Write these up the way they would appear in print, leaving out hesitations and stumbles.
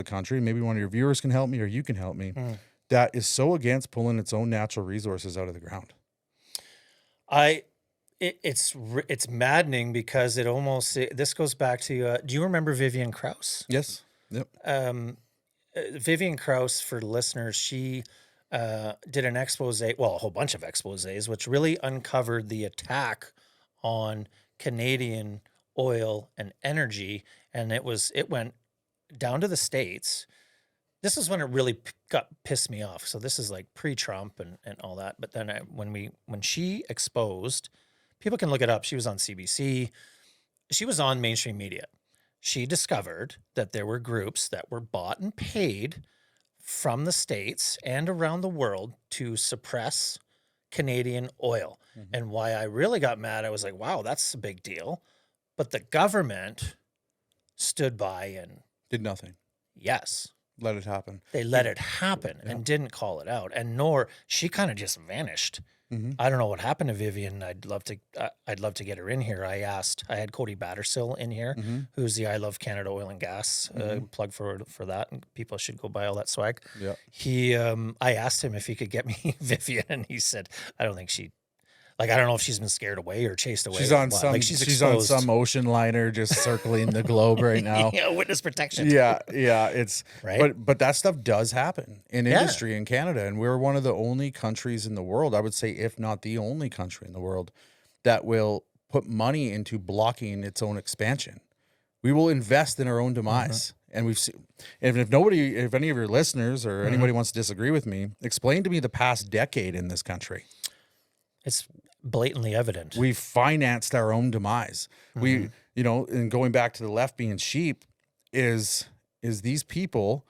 country, maybe one of your viewers can help me or you can help me, that is so against pulling its own natural resources out of the ground? It's maddening because this goes back to, do you remember Vivian Krause? Yes. Yep. Vivian Krause, for listeners, she did an expose, well, a whole bunch of exposés, which really uncovered the attack on Canadian oil and energy. And it went down to the States. This is when it really pissed me off. So this is like pre-Trump and all that. But then when she exposed, people can look it up. She was on CBC. She was on mainstream media. She discovered that there were groups that were bought and paid from the States and around the world to suppress Canadian oil. And why I really got mad, I was like, wow, that's a big deal. But the government stood by and Did nothing. Yes. Let it happen. They let it happen and didn't call it out. And nor she kind of just vanished. I don't know what happened to Vivian. I'd love to get her in here. I had Cody Battersill in here, who's the I Love Canada Oil and Gas plug for that. And people should go buy all that swag. Yeah. I asked him if he could get me Vivian, and he said, I don't think I don't know if she's been scared away or chased away. She's on she's on some ocean liner just circling the globe right now. Yeah, witness protection. Yeah, it's right. But that stuff does happen in industry in Canada, and we're one of the only countries in the world, I would say, if not the only country in the world, that will put money into blocking its own expansion. We will invest in our own demise. And we've seen, if any of your listeners or anybody wants to disagree with me, explain to me the past decade in this country. It's blatantly evident. We've financed our own demise. We, and going back to the left being sheep, is these people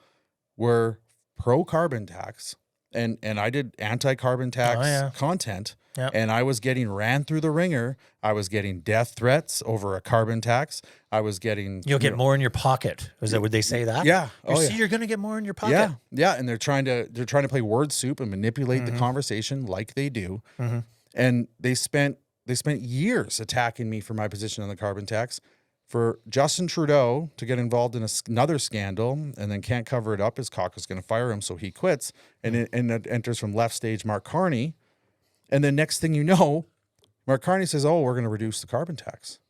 were pro carbon tax, and I did anti-carbon tax content, and I was getting ran through the ringer. I was getting death threats over a carbon tax. I was getting you'll get more in your pocket. Would they say that? Yeah. You're going to get more in your pocket. Yeah. And they're trying to play word soup and manipulate the conversation like they do. And they spent years attacking me for my position on the carbon tax. For Justin Trudeau to get involved in another scandal and then can't cover it up, his caucus is going to fire him, so he quits. And it enters from left stage Mark Carney. And then next thing you know, Mark Carney says, oh, we're going to reduce the carbon tax,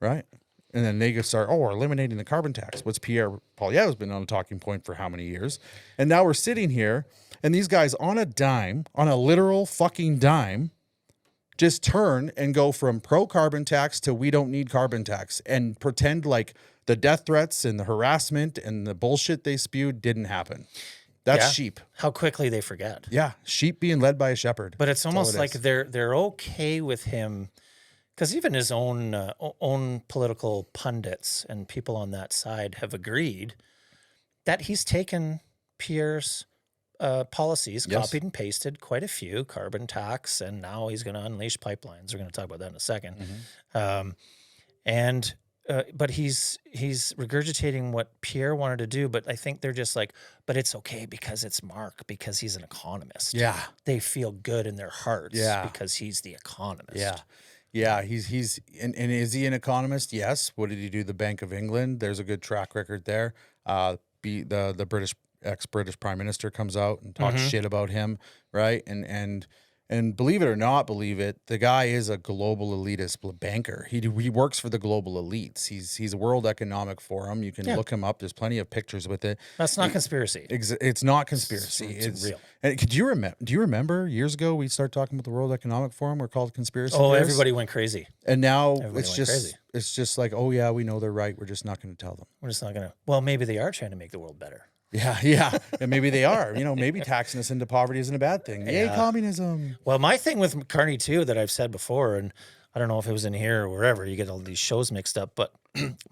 right? And then they start, we're eliminating the carbon tax. What's Pierre Poilievre has been on a talking point for how many years? And now we're sitting here, and these guys on a literal fucking dime, just turn and go from pro-carbon tax to we don't need carbon tax and pretend like the death threats and the harassment and the bullshit they spewed didn't happen. That's sheep. How quickly they forget. Yeah, sheep being led by a shepherd. But it's almost like they're okay with him, because even his own political pundits and people on that side have agreed that he's taken Pierre's policies, copied and pasted quite a few, carbon tax, and now he's going to unleash pipelines. We're going to talk about that in a second. But he's regurgitating what Pierre wanted to do, but I think they're just like, but it's okay because it's Mark, because he's an economist. Yeah. They feel good in their hearts because he's the economist. Yeah. Yeah, he's and is he an economist? Yes. What did he do? The Bank of England. There's a good track record there. The British ex-British Prime Minister comes out and talks shit about him, right? And believe it or not believe it, the guy is a global elitist banker. He works for the global elites. He's a World Economic Forum. You can look him up. There's plenty of pictures with it. That's not conspiracy. It's not conspiracy. It's real. And do you remember years ago we started talking about the World Economic Forum? We're called conspiracy. Oh, theorists. Everybody went crazy. And now it's just like, oh yeah, we know they're right. We're just not going to tell them. We're just not going to. Well, maybe they are trying to make the world better. Yeah. And maybe they are. Maybe taxing us into poverty isn't a bad thing. Yay, communism. Well, my thing with Carney, too, that I've said before, and I don't know if it was in here or wherever, you get all these shows mixed up, but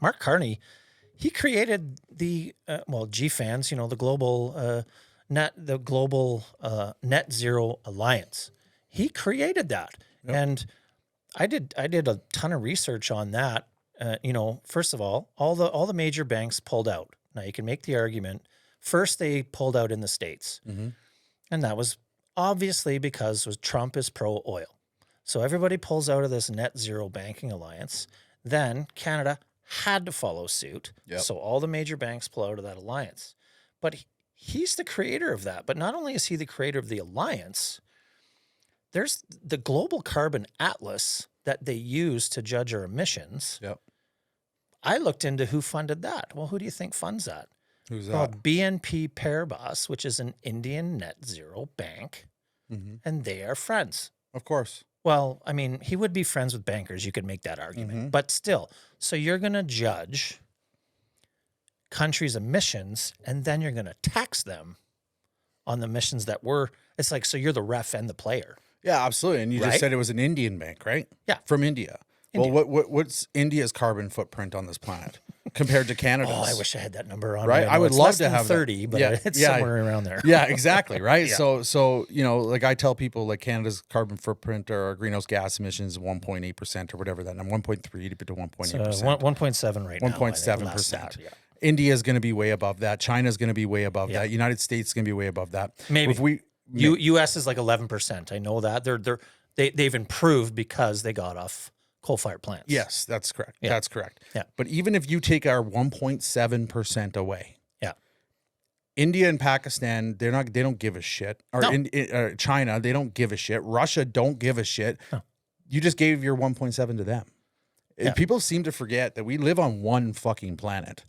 Mark Carney, he created the, GFANZ, the global net zero alliance. He created that. Yep. And I did a ton of research on that. First of all the major banks pulled out. Now, you can make the argument. First, they pulled out in the States, and that was obviously because Trump is pro-oil. So everybody pulls out of this net zero banking alliance. Then Canada had to follow suit. Yep. So all the major banks pull out of that alliance. But he's the creator of that. But not only is he the creator of the alliance, there's the global carbon atlas that they use to judge our emissions. Yep. I looked into who funded that. Well, who do you think funds that? Who's that? Called BNP Paribas, which is an Indian net zero bank, Mm-hmm. and they are friends. Of course. Well, I mean, he would be friends with bankers. You could make that argument. Mhm. But still, so you're going to judge countries' emissions, and then you're going to tax them on the emissions that were, it's like, so you're the ref and the player. Yeah, absolutely. And you Right? just said it was an Indian bank, right? Yeah. From India. India. Well, what's India's carbon footprint on this planet compared to Canada's? Oh, I wish I had that number on. Right? me. I know would it's love less to than have that. 30, but Yeah, it's yeah. somewhere around there. Yeah, exactly. Right. Yeah. So, you know, like I tell people like Canada's carbon footprint or our greenhouse gas emissions is 1.8% or whatever that, and 1.3 to 1.8%. So 1.7 right now. I think, 1.7%. last stat, yeah. India is going to be way above that. China is going to be way above Yeah. that. United States is going to be way above that. Maybe. If we U.S. is like 11%. I know that they've improved because they got off coal-fired plants. Yes, that's correct. Yeah. That's correct. Yeah. But even if you take our 1.7% away, Yeah. India and Pakistan, they don't give a shit. Or No. China, they don't give a shit. Russia don't give a shit. No. You just gave your 1.7 to them. Yeah. People seem to forget that we live on one fucking planet,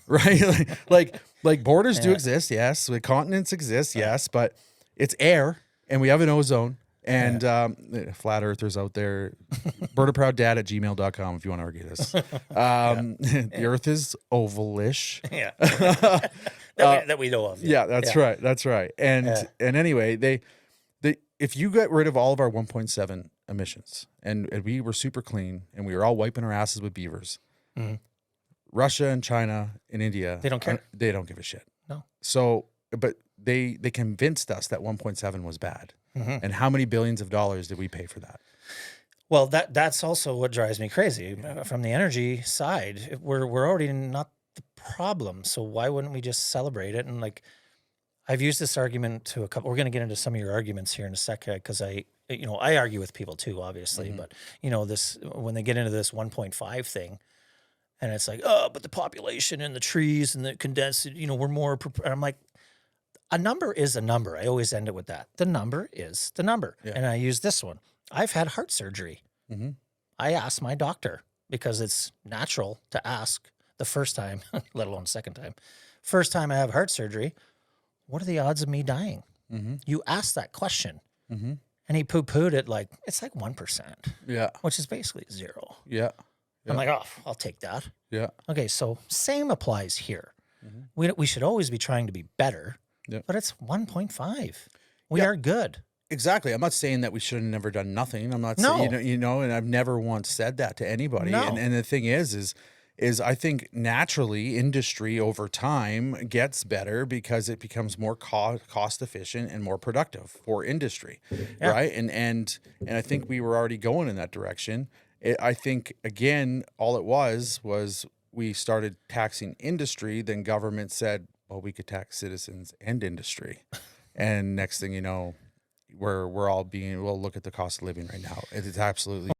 right? like borders do Yeah. exist, yes. The continents exist, yes, but it's air, and we have an ozone. And flat earthers out there, birdaproudDad@gmail.com if you want to argue this. The earth is ovalish. Yeah. that we know of. Yeah, that's right. That's right. And anyway, they if you get rid of all of our 1.7 emissions and we were super clean and we were all wiping our asses with beavers, Mhm. Russia and China and India, They don't care. They don't give a shit. No. So, but they convinced us that 1.7 was bad. Mhm. And how many billions of dollars did we pay for that? Well, that's also what drives me crazy. From the energy side, we're already not the problem. So why wouldn't we just celebrate it? And like, I've used this argument to a couple. We're going to get into some of your arguments here in a second because I argue with people too, obviously. Mhm. But this when they get into this 1.5 thing, and it's like, oh, but the population and the trees and the condensed, we're more. And I'm like, a number is a number. I always end it with that. The number is the number. Yeah. And I use this one. I've had heart surgery. Mm-hmm. I asked my doctor because it's natural to ask the first time, let alone the second time. First time I have heart surgery, what are the odds of me dying? Mm-hmm. You ask that question. Mm-hmm. And he poo-pooed it like, it's like 1%, Yeah. which is basically zero. Yeah. I'm like, oh, I'll take that. Yeah. Okay, so same applies here. Mhm. We should always be trying to be better, Yeah. but it's 1.5. We Yeah. are good. Exactly. I'm not saying that we should have never done nothing. I'm not No. saying, and I've never once said that to anybody. No. And the thing is I think naturally industry over time gets better because it becomes more cost efficient and more productive for industry. Yeah. Right. And I think we were already going in that direction. I think again, all it was we started taxing industry. Then government said, well, we could tax citizens and industry. And next thing you know, we're all being, well, look at the cost of living right now. It's absolutely